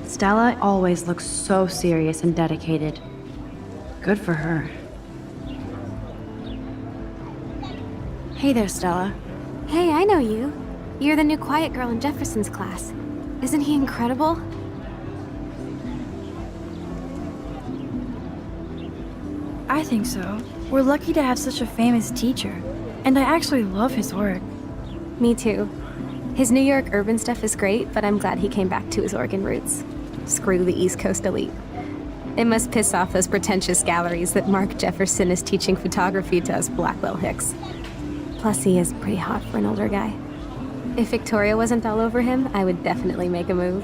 Stella always looks so serious and dedicated. Good for her. Hey there, Stella. Hey, I know you. You're the new quiet girl in Jefferson's class. Isn't he incredible? I think so. We're lucky to have such a famous teacher. And I actually love his work. Me too. His New York urban stuff is great, but I'm glad he came back to his Oregon roots. Screw the East Coast elite. It must piss off those pretentious galleries that Mark Jefferson is teaching photography to us Blackwell hicks. Plus, he is pretty hot for an older guy. If Victoria wasn't all over him, I would definitely make a move.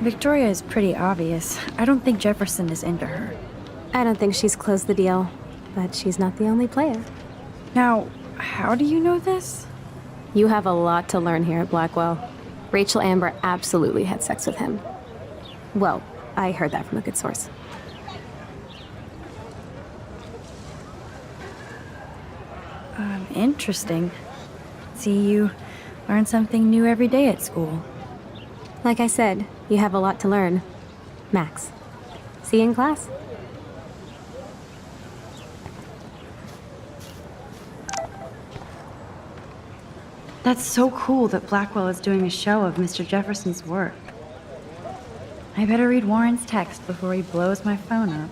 Victoria is pretty obvious. I don't think Jefferson is into her. I don't think she's closed the deal, but she's not the only player. Now, how do you know this? You have a lot to learn here at Blackwell. Rachel Amber absolutely had sex with him. Well, I heard that from a good source. Interesting. See, you learn something new every day at school. Like I said, you have a lot to learn. Max. See you in class. That's so cool that Blackwell is doing a show of Mr. Jefferson's work. I better read Warren's text before he blows my phone up.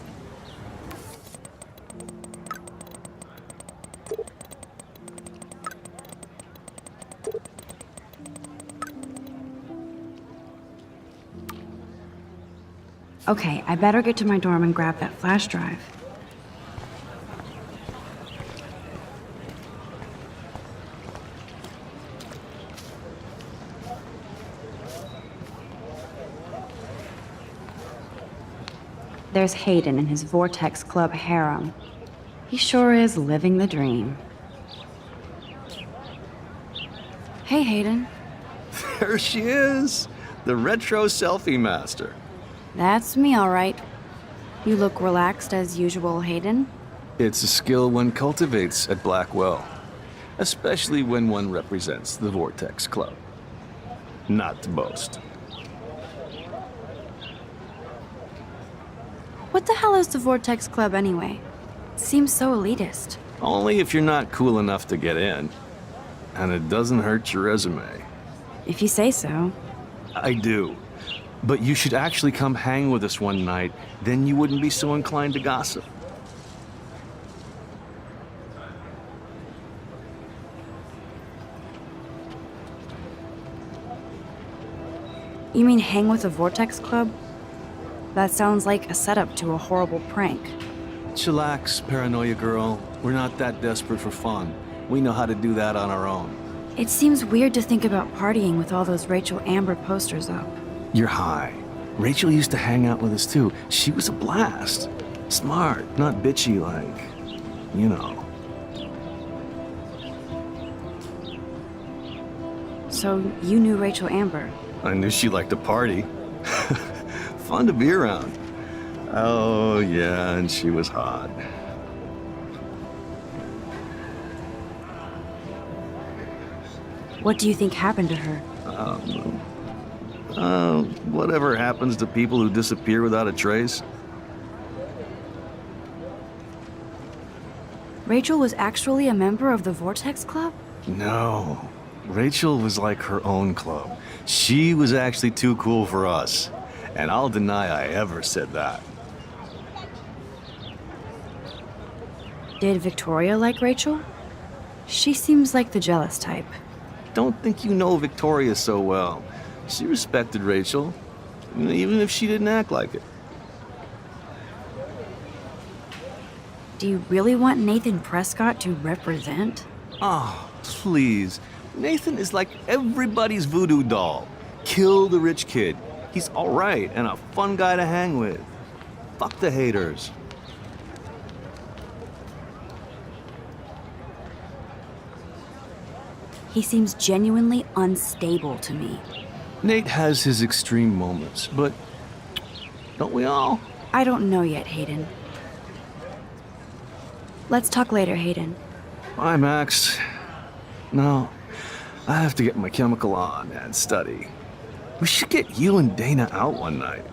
Okay, I better get to my dorm and grab that flash drive. There's Hayden and his Vortex Club harem. He sure is living the dream. Hey, Hayden. There she is, the retro selfie master. That's me, all right. You look relaxed as usual, Hayden. It's a skill one cultivates at Blackwell, especially when one represents the Vortex Club. Not to boast. What the hell is the Vortex Club anyway? Seems so elitist. Only if you're not cool enough to get in. And it doesn't hurt your resume. If you say so. I do. But you should actually come hang with us one night, then you wouldn't be so inclined to gossip. You mean hang with the Vortex Club? That sounds like a setup to a horrible prank. Chillax, paranoia girl. We're not that desperate for fun. We know how to do that on our own. It seems weird to think about partying with all those Rachel Amber posters up. You're high. Rachel used to hang out with us too. She was a blast. Smart, not bitchy like, you know. So you knew Rachel Amber? I knew she liked to party. Fun to be around. Oh yeah, and she was hot. What do you think happened to her? Whatever happens to people who disappear without a trace. Rachel was actually a member of the Vortex Club? No. Rachel was like her own club. She was actually too cool for us. And I'll deny I ever said that. Did Victoria like Rachel? She seems like the jealous type. Don't think you know Victoria so well. She respected Rachel, even if she didn't act like it. Do you really want Nathan Prescott to represent? Oh, please. Nathan is like everybody's voodoo doll. Kill the rich kid. He's all right and a fun guy to hang with. Fuck the haters. He seems genuinely unstable to me. Nate has his extreme moments, but Don't we all? I don't know yet, Hayden. Let's talk later, Hayden. Bye, Max. No, I have to get my chemical on and study. We should get you and Dana out one night.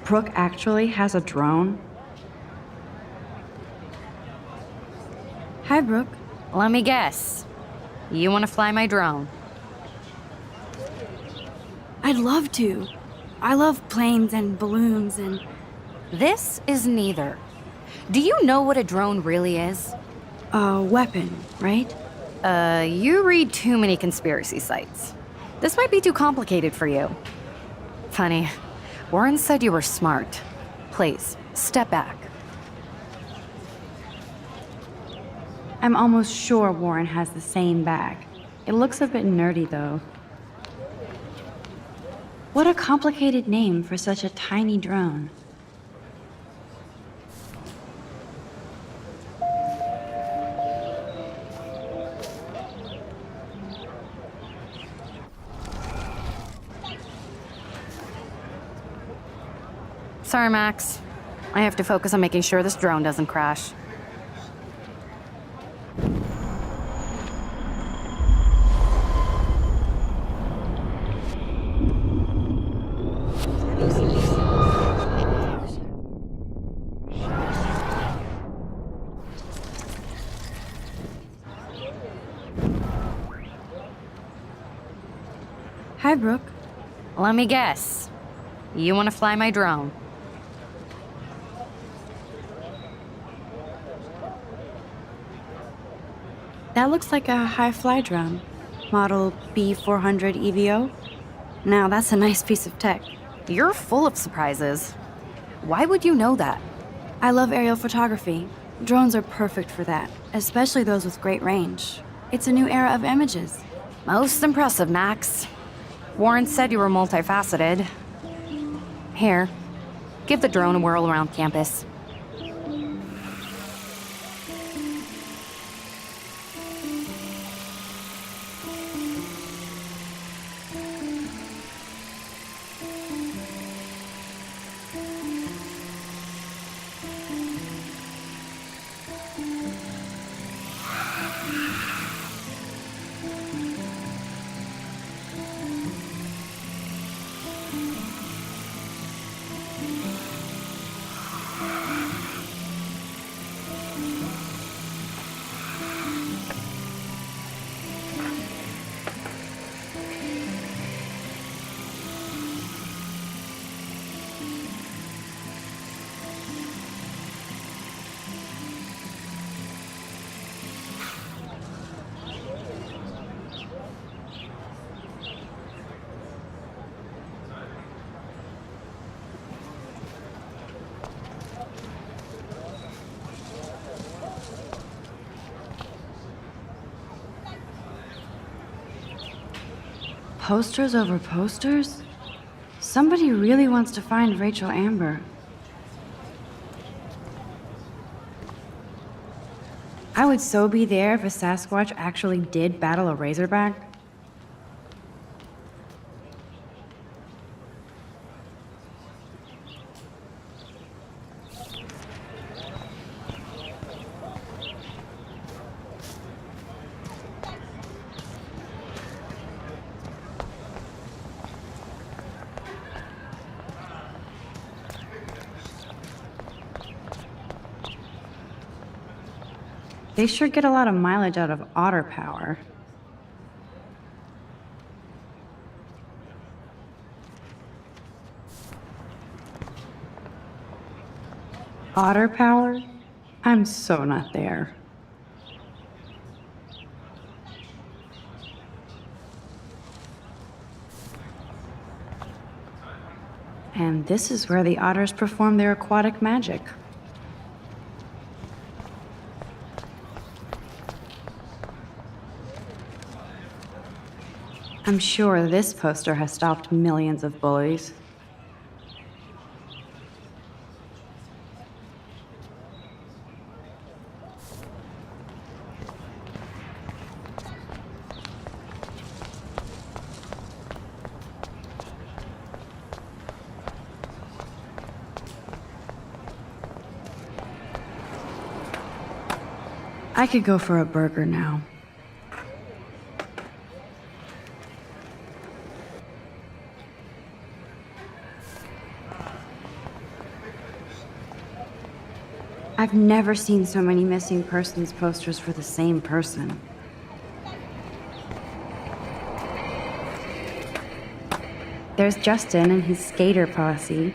Brooke actually has a drone? Hi, Brooke. Let me guess. You want to fly my drone? I'd love to. I love planes and balloons and... This is neither. Do you know what a drone really is? a weapon, right? You read too many conspiracy sites. This might be too complicated for you. Funny, Warren said you were smart. Please, step back. I'm almost sure Warren has the same bag. It looks a bit nerdy, though. What a complicated name for such a tiny drone. Sorry, Max. I have to focus on making sure this drone doesn't crash. Hi, Brooke. Let me guess. You want to fly my drone? That looks like a high-fly drone. Model B400 EVO. Now, that's a nice piece of tech. You're full of surprises. Why would you know that? I love aerial photography. Drones are perfect for that, especially those with great range. It's a new era of images. Most impressive, Max. Warren said you were multifaceted. Here, give the drone a whirl around campus. Posters over posters? Somebody really wants to find Rachel Amber. I would so be there if a Sasquatch actually did battle a Razorback. They sure get a lot of mileage out of otter power. Otter power? I'm so not there. And this is where the otters perform their aquatic magic. I'm sure this poster has stopped millions of bullies. I could go for a burger now. I've never seen so many missing persons posters for the same person. There's Justin and his skater posse.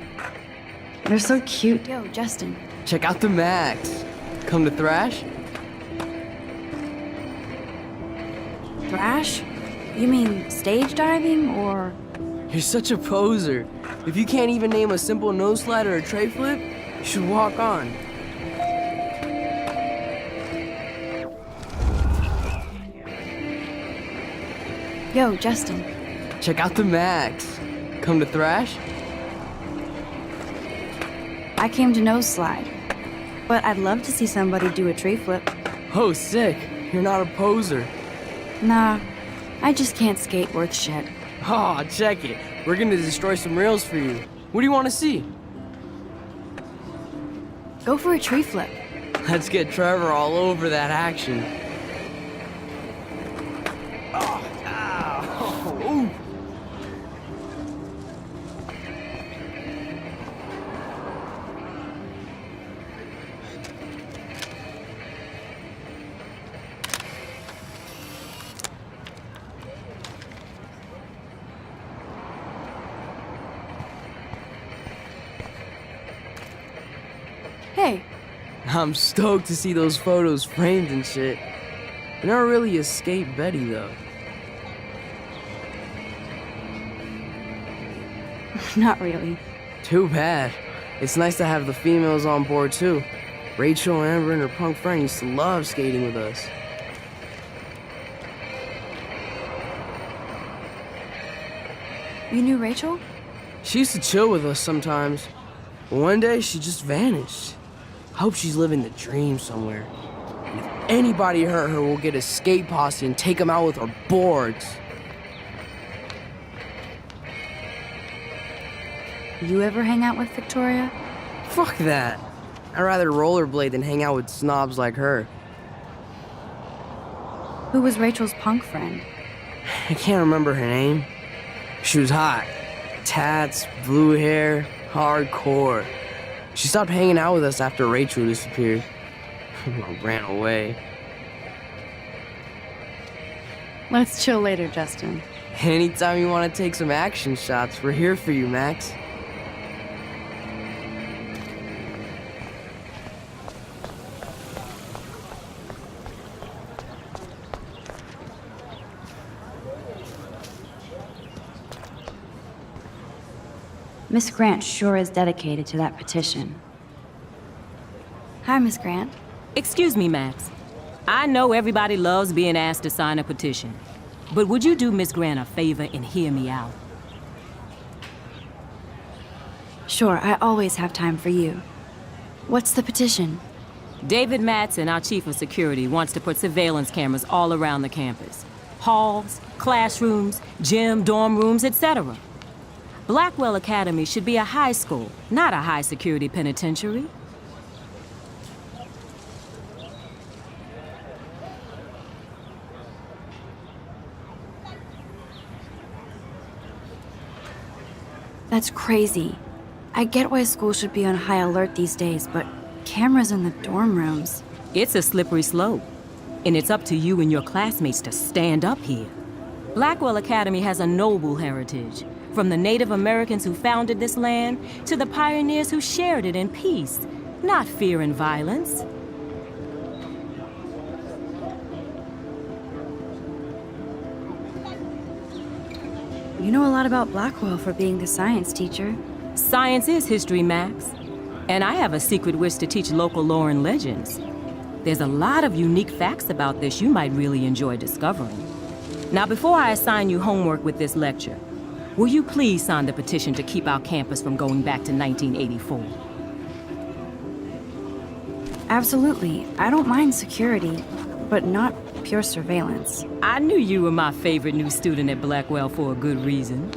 They're so cute. Yo, Justin. Check out the Max. Come to Thrash? Thrash? You mean stage diving or... You're such a poser. If you can't even name a simple nose slide or a tray flip, you should walk on. Yo, Justin. Check out the Max. Come to Thrash? I came to nose slide. But I'd love to see somebody do a tree flip. Oh, sick. You're not a poser. Nah, I just can't skate worth shit. Aw, check it. We're gonna destroy some rails for you. What do you want to see? Go for a tree flip. Let's get Trevor all over that action. Hey, I'm stoked to see those photos framed and shit. You never really escaped Betty, though. not really. Too bad. It's nice to have the females on board, too. Rachel, Amber, and her punk friend used to love skating with us. You knew Rachel? She used to chill with us sometimes. But one day, she just vanished. I hope she's living the dream somewhere. And if anybody hurt her, we'll get a skate posse and take them out with our boards. You ever hang out with Victoria? Fuck that. I'd rather rollerblade than hang out with snobs like her. Who was Rachel's punk friend? I can't remember her name. She was hot. Tats, blue hair, hardcore. She stopped hanging out with us after Rachel disappeared. Ran away. Let's chill later, Justin. Anytime you want to take some action shots, we're here for you, Max. Miss Grant sure is dedicated to that petition. Hi, Miss Grant. Excuse me, Max. I know everybody loves being asked to sign a petition, but would you do Miss Grant a favor and hear me out? Sure, I always have time for you. What's the petition? David Matson, our chief of security, wants to put surveillance cameras all around the campus. Halls, classrooms, gym, dorm rooms, etc. Blackwell Academy should be a high school, not a high-security penitentiary. That's crazy. I get why school should be on high alert these days, but cameras in the dorm rooms... It's a slippery slope, and it's up to you and your classmates to stand up here. Blackwell Academy has a noble heritage, from the Native Americans who founded this land to the pioneers who shared it in peace, not fear and violence. You know a lot about Blackwell for being the science teacher. Science is history, Max. And I have a secret wish to teach local lore and legends. There's a lot of unique facts about this you might really enjoy discovering. Now, before I assign you homework with this lecture, will you please sign the petition to keep our campus from going back to 1984? Absolutely. I don't mind security, but not pure surveillance. I knew you were my favorite new student at Blackwell for a good reason.